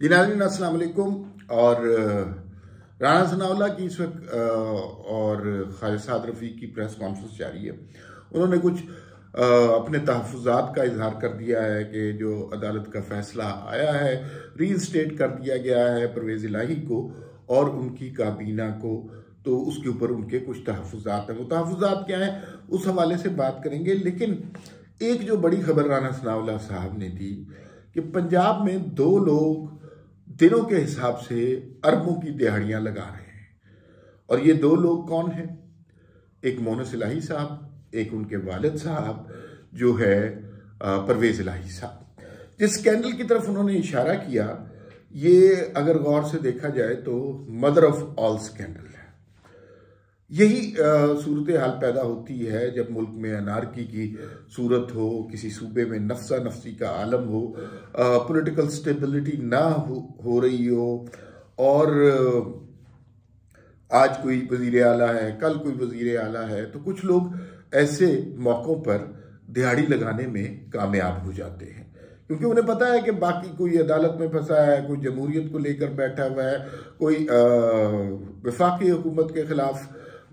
जी नाज़रीन अस्सलाम वालेकुम। और राना सनाउल्लाह की इस वक्त और ख्वाजा साद रफ़ीक की प्रेस कॉन्फ्रेंस जारी है। उन्होंने कुछ अपने तहफ़्फ़ुज़ात का इजहार कर दिया है कि जो अदालत का फैसला आया है रीइंस्टेट कर दिया गया है परवेज़ इलाही को और उनकी काबीना को, तो उसके ऊपर उनके कुछ तहफ़्फ़ुज़ात हैं। वो तहफ़्फ़ुज़ात क्या हैं उस हवाले से बात करेंगे। लेकिन एक जो बड़ी खबर राना सनाउल्लाह साहब ने दी कि पंजाब में 2 लोग दिनों के हिसाब से अरबों की दिहाड़ियां लगा रहे हैं। और ये 2 लोग कौन हैं? एक मोहनिस इलाही साहब, एक उनके वालिद साहब जो है परवेज़ इलाही साहब। जिस स्कैंडल की तरफ उन्होंने इशारा किया, ये अगर गौर से देखा जाए तो मदर ऑफ ऑल स्कैंडल है। यही सूरत हाल पैदा होती है जब मुल्क में अनारकी की सूरत हो, किसी सूबे में नफसा नफसी का आलम हो, पॉलिटिकल स्टेबिलिटी ना हो रही हो, और आज कोई वजीर आला है, कल कोई वजीर आला है, तो कुछ लोग ऐसे मौक़ों पर दिहाड़ी लगाने में कामयाब हो जाते हैं, क्योंकि उन्हें पता है कि बाकी कोई अदालत में फंसा है, कोई जमहूरियत को लेकर बैठा हुआ है, कोई वफाकी हुकूमत के खिलाफ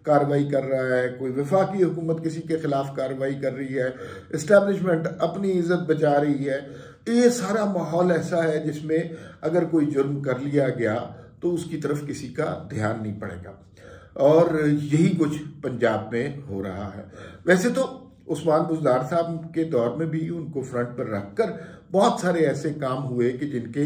कार्रवाई कर रहा है, कोई वफाकी हुकूमत किसी के खिलाफ कार्रवाई कर रही है, इस्टेब्लिशमेंट अपनी इज्जत बचा रही है। ये सारा माहौल ऐसा है जिसमें अगर कोई जुर्म कर लिया गया तो उसकी तरफ किसी का ध्यान नहीं पड़ेगा, और यही कुछ पंजाब में हो रहा है। वैसे तो उस्मान बुज़दार साहब के दौर में भी उनको फ्रंट पर रखकर बहुत सारे ऐसे काम हुए कि जिनके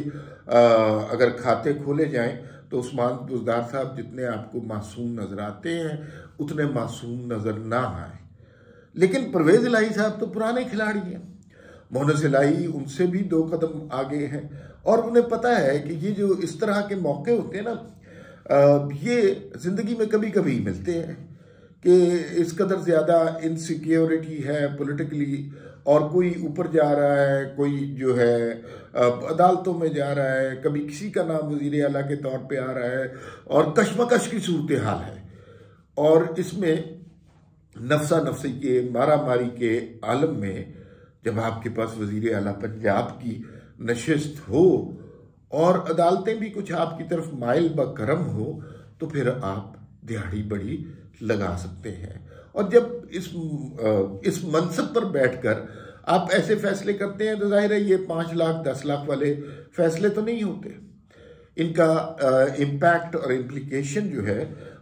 अगर खाते खोले जाएं तो उस्मान बुज़दार साहब जितने आपको मासूम नजर आते हैं उतने मासूम नजर ना आए। लेकिन परवेज़ इलाही साहब तो पुराने खिलाड़ी हैं। मोहनिस इलाही उनसे भी 2 कदम आगे हैं, और उन्हें पता है कि ये जो इस तरह के मौके होते हैं ना, ये जिंदगी में कभी कभी मिलते हैं कि इस कदर ज्यादा इनसिक्योरिटी है पॉलिटिकली, और कोई ऊपर जा रहा है, कोई जो है अदालतों में जा रहा है, कभी किसी का नाम वजीर आला के तौर पे आ रहा है, और कशमकश की सूरत हाल है। और इसमें नफसा नफसी के मारा मारी के आलम में जब आपके पास वजीर आला पंजाब की नशिस्त हो और अदालतें भी कुछ आपकी तरफ माइल ब करम हो, तो फिर आप दिहाड़ी बड़ी लगा सकते हैं। और जब इस मनसब पर बैठकर आप ऐसे फैसले करते हैं तो जाहिर है ये 5 लाख 10 लाख वाले फैसले तो नहीं होते। इनका इम्पैक्ट और इम्प्लीकेशन जो है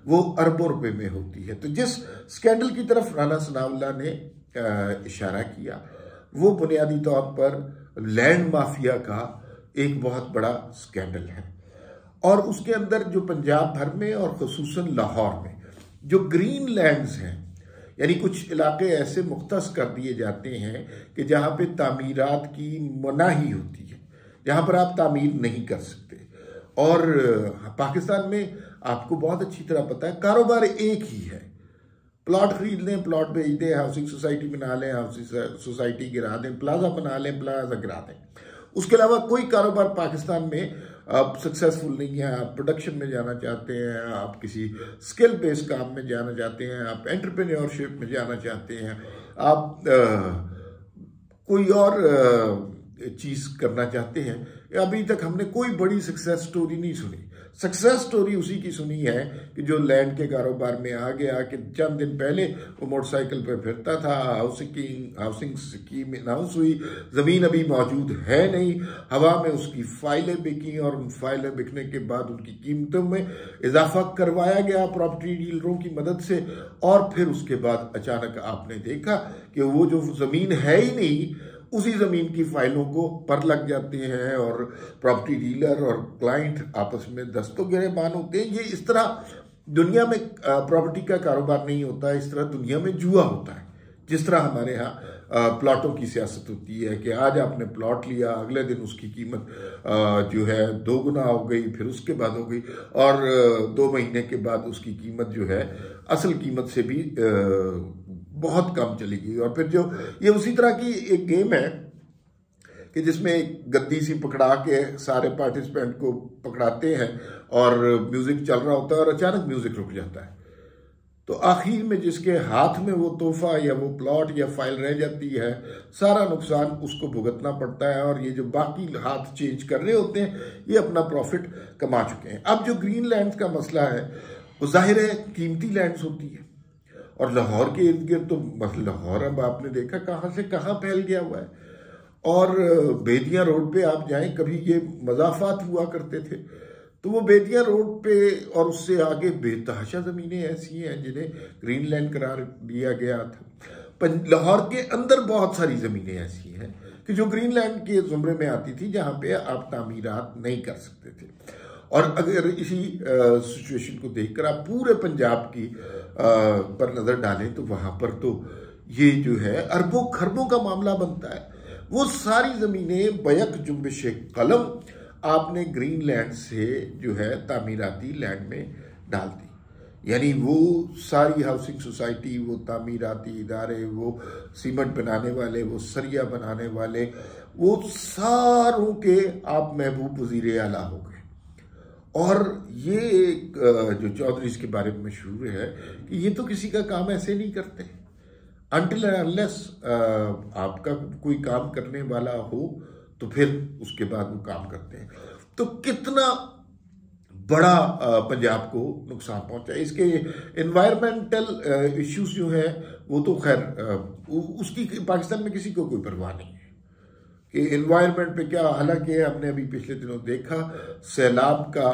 वो अरबों रुपए में होती है। तो जिस स्कैंडल की तरफ राना सनाउल्लाह ने इशारा किया वो बुनियादी तौर पर लैंड माफिया का एक बहुत बड़ा स्कैंडल है, और उसके अंदर जो पंजाब भर में और खुसूसन लाहौर में जो ग्रीन लैंड्स हैं, यानी कुछ इलाके ऐसे मुख्तस कर दिए जाते हैं कि जहां पे तामीरात की मनाही होती है, जहां पर आप तामीर नहीं कर सकते। और पाकिस्तान में आपको बहुत अच्छी तरह पता है कारोबार एक ही है, प्लॉट खरीद लें, प्लॉट बेच दें, हाउसिंग सोसाइटी बना लें, हाउसिंग सोसाइटी गिरा दें, प्लाजा बना लें, प्लाजा गिरा दें। उसके अलावा कोई कारोबार पाकिस्तान में आप सक्सेसफुल नहीं है। आप प्रोडक्शन में जाना चाहते हैं, आप किसी स्किल बेस्ड काम में जाना चाहते हैं, आप एंटरप्रेन्योरशिप में जाना चाहते हैं, आप कोई और चीज करना चाहते हैं, अभी तक हमने कोई बड़ी सक्सेस स्टोरी नहीं सुनी। सक्सेस स्टोरी उसी की सुनी है कि जो लैंड के कारोबार में आ गया, कि चंद दिन पहले वो मोटरसाइकिल पर फिरता था, हाउसिंग स्कीम अनाउंस हुई, जमीन अभी मौजूद है नहीं, हवा में उसकी फाइलें बिकी, और उन फाइलें बिकने के बाद उनकी कीमतों में इजाफा करवाया गया प्रॉपर्टी डीलरों की मदद से, और फिर उसके बाद अचानक आपने देखा कि वो जो जमीन है ही नहीं, उसी जमीन की फाइलों को पर लग जाते हैं, और प्रॉपर्टी डीलर और क्लाइंट आपस में दस्तों गिरेबान होते हैं। ये इस तरह दुनिया में प्रॉपर्टी का कारोबार नहीं होता, इस तरह दुनिया में जुआ होता है। जिस तरह हमारे यहाँ प्लॉटों की सियासत होती है कि आज आपने प्लॉट लिया, अगले दिन उसकी कीमत जो है 2 गुना हो गई, फिर उसके बाद हो गई, और 2 महीने के बाद उसकी कीमत जो है असल कीमत से भी बहुत कम चली गई। और फिर जो ये उसी तरह की एक गेम है कि जिसमें एक गद्दी सी पकड़ा के सारे पार्टिसिपेंट को पकड़ाते हैं, और म्यूजिक चल रहा होता है, और अचानक म्यूजिक रुक जाता है। तो आखिर में जिसके हाथ में वो तोहफा या वो प्लॉट या फाइल रह जाती है, सारा नुकसान उसको भुगतना पड़ता है, और ये जो बाकी हाथ चेंज कर रहे होते हैं ये अपना प्रॉफिट कमा चुके हैं। अब जो ग्रीन लैंड का मसला है वो जाहिर है कीमती लैंड्स होती है, और लाहौर के इर्द गिर्द तो लाहौर अब आपने देखा कहाँ से कहाँ फैल गया हुआ है। और बेदिया रोड पे आप जाएं, कभी ये मजाफात हुआ करते थे, तो वो बेदिया रोड पे और उससे आगे बेतहाशा ज़मीनें ऐसी हैं जिन्हें ग्रीनलैंड करार दिया गया था। लाहौर के अंदर बहुत सारी ज़मीनें ऐसी हैं कि जो ग्रीनलैंड के ज़ुमरे में आती थी, जहाँ पे आप तामीरात नहीं कर सकते थे। और अगर इसी सिचुएशन को देखकर आप पूरे पंजाब की पर नज़र डालें तो वहाँ पर तो ये जो है अरबों खरबों का मामला बनता है। वो सारी ज़मीनें बैक जुम्बिश कलम आपने ग्रीनलैंड से जो है तामीराती लैंड में डाल दी। यानी वो सारी हाउसिंग सोसाइटी, वो तामीराती इदारे, वो सीमेंट बनाने वाले, वो सरिया बनाने वाले, वो सारों के आप महबूब वज़ीर आला हो गए। और ये एक जो चौधरी के बारे में मशहूर है कि ये तो किसी का काम ऐसे नहीं करते, अनटिल अनलेस आपका कोई काम करने वाला हो तो फिर उसके बाद वो काम करते हैं। तो कितना बड़ा पंजाब को नुकसान पहुंचा। इसके एनवायरमेंटल इश्यूज जो है वो तो खैर उसकी पाकिस्तान में किसी को कोई परवाह नहीं है कि एनवायरनमेंट पे क्या। हालांकि हमने अभी पिछले दिनों देखा सैलाब का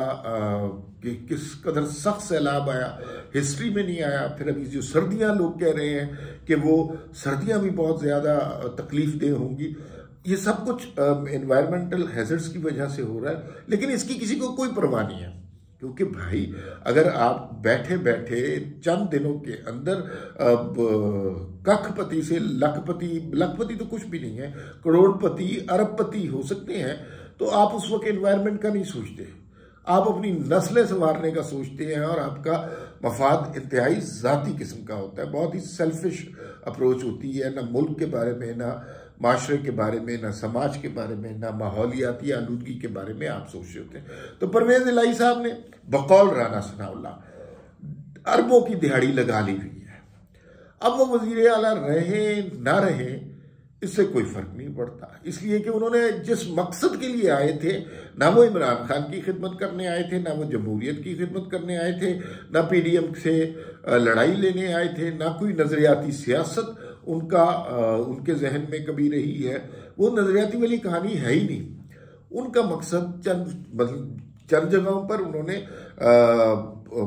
कि किस कदर सख्त सैलाब आया, हिस्ट्री में नहीं आया। फिर अभी जो सर्दियां लोग कह रहे हैं कि वो सर्दियां भी बहुत ज़्यादा तकलीफ देह होंगी। ये सब कुछ एनवायरमेंटल हैजर्ड्स की वजह से हो रहा है, लेकिन इसकी किसी को कोई परवाह नहीं है। क्योंकि भाई अगर आप बैठे बैठे चंद दिनों के अंदर कखपति से लखपति तो कुछ भी नहीं है, करोड़पति अरबपति हो सकते हैं, तो आप उस वक्त एनवायरनमेंट का नहीं सोचते, आप अपनी नस्लें संवारने का सोचते हैं। और आपका मफाद इंतहाई ज़ाती किस्म का होता है, बहुत ही सेल्फिश अप्रोच होती है। ना मुल्क के बारे में, ना माशरे के बारे में, ना समाज के बारे में, ना माहौलियाती आलूदगी के बारे में आप सोच रहे होते हैं। तो परवेज इलाही साहब ने बकौल राना सनाउल्लाह अरबों की दिहाड़ी लगा ली हुई है। अब वो वजीर आला रहे ना रहे इससे कोई फर्क नहीं पड़ता, इसलिए कि उन्होंने जिस मकसद के लिए आए थे, ना वो इमरान खान की खिदमत करने आए थे, ना वो जमहूरियत की खिदमत करने आए थे, ना पीडीएम से लड़ाई लेने आए थे, ना कोई नजरियाती सियासत उनके जहन में कभी रही है। वो नजरियाती वाली कहानी है ही नहीं। उनका मकसद चंद जगहों पर उन्होंने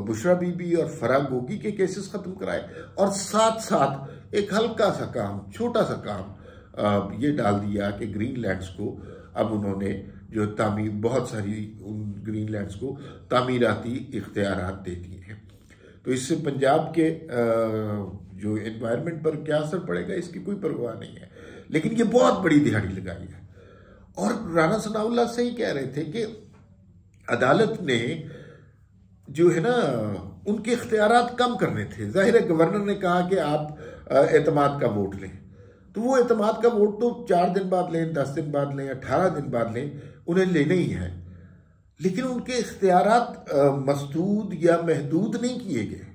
बुशरा बीबी और फराह गोगी के केसेस खत्म कराए, और साथ साथ एक हल्का सा काम, छोटा सा काम ये डाल दिया कि ग्रीनलैंड्स को अब उन्होंने जो बहुत सारी उन ग्रीनलैंड्स को तामीराती इख्तियारात दे दिए हैं। तो इससे पंजाब के जो एनवायरनमेंट पर क्या असर पड़ेगा इसकी कोई परवाह नहीं है, लेकिन ये बहुत बड़ी दिहाड़ी लगाई है। और राना सनाउल्लाह से ही कह रहे थे कि अदालत ने जो है ना उनके इख्तियारात कम करने थे। जाहिर है गवर्नर ने कहा कि आप एतमाद का वोट लें, तो वो एतमाद का वोट तो 4 दिन बाद लें, 10 दिन बाद लें, 18 दिन बाद लें, उन्हें लेना ही है। लेकिन उनके इख्तियारात मसदूद या महदूद नहीं किए गए।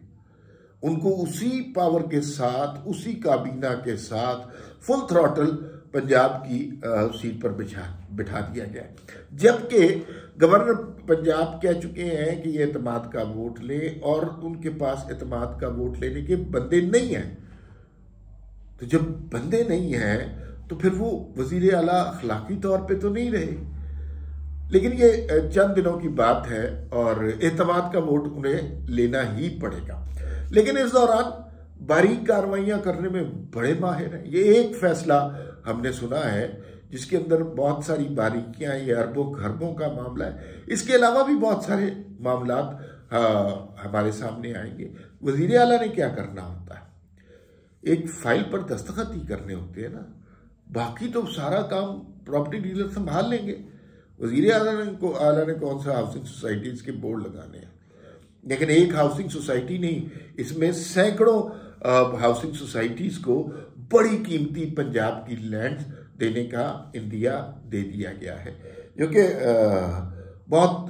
उनको उसी पावर के साथ, उसी काबीना के साथ फुल थ्रॉटल पंजाब की सीट पर बिठा दिया गया। जबकि गवर्नर पंजाब कह चुके हैं कि ये एतमाद का वोट ले, और उनके पास एतमाद का वोट लेने के बंदे नहीं हैं। तो जब बंदे नहीं हैं तो फिर वो वजीर आला अखलाकी तौर पे तो नहीं रहे। लेकिन ये चंद दिनों की बात है और एतमाद का वोट उन्हें लेना ही पड़ेगा। लेकिन इस दौरान बारीक कार्रवाइयां करने में बड़े माहिर हैं। ये एक फैसला हमने सुना है जिसके अंदर बहुत सारी बारीकियां, ये अरबों खरबों का मामला है। इसके अलावा भी बहुत सारे मामलात हमारे सामने आएंगे। वजीर आला ने क्या करना होता है, एक फाइल पर दस्तखत ही करने होते हैं ना, बाकी तो सारा काम प्रॉपर्टी डीलर संभाल लेंगे। वजीर आला ने कौन सा हाउसिंग सोसाइटीज के बोर्ड लगाने हैं, लेकिन एक हाउसिंग सोसाइटी नहीं, इसमें सैकड़ों हाउसिंग सोसाइटीज को बड़ी कीमती पंजाब की लैंड देने का इंदिया दे दिया गया है, जो कि बहुत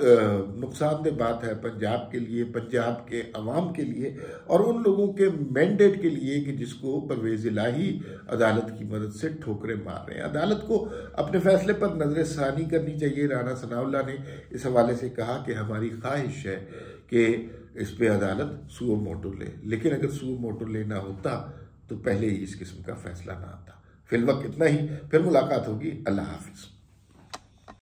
नुकसानदेह बात है पंजाब के लिए, पंजाब के अवाम के लिए और उन लोगों के मैंडेट के लिए कि जिसको परवेज इलाही अदालत की मदद से ठोकरें मार रहे हैं। अदालत को अपने फैसले पर नजरसानी करनी चाहिए। राना सनाउल्लाह ने इस हवाले से कहा कि हमारी ख्वाहिश है कि इस पे अदालत सुओ मोटो ले, लेकिन अगर सुओ मोटो लेना होता तो पहले ही इस किस्म का फैसला ना आता। फिलवक्त इतना ही, फिर मुलाकात होगी। अल्लाह हाफिज।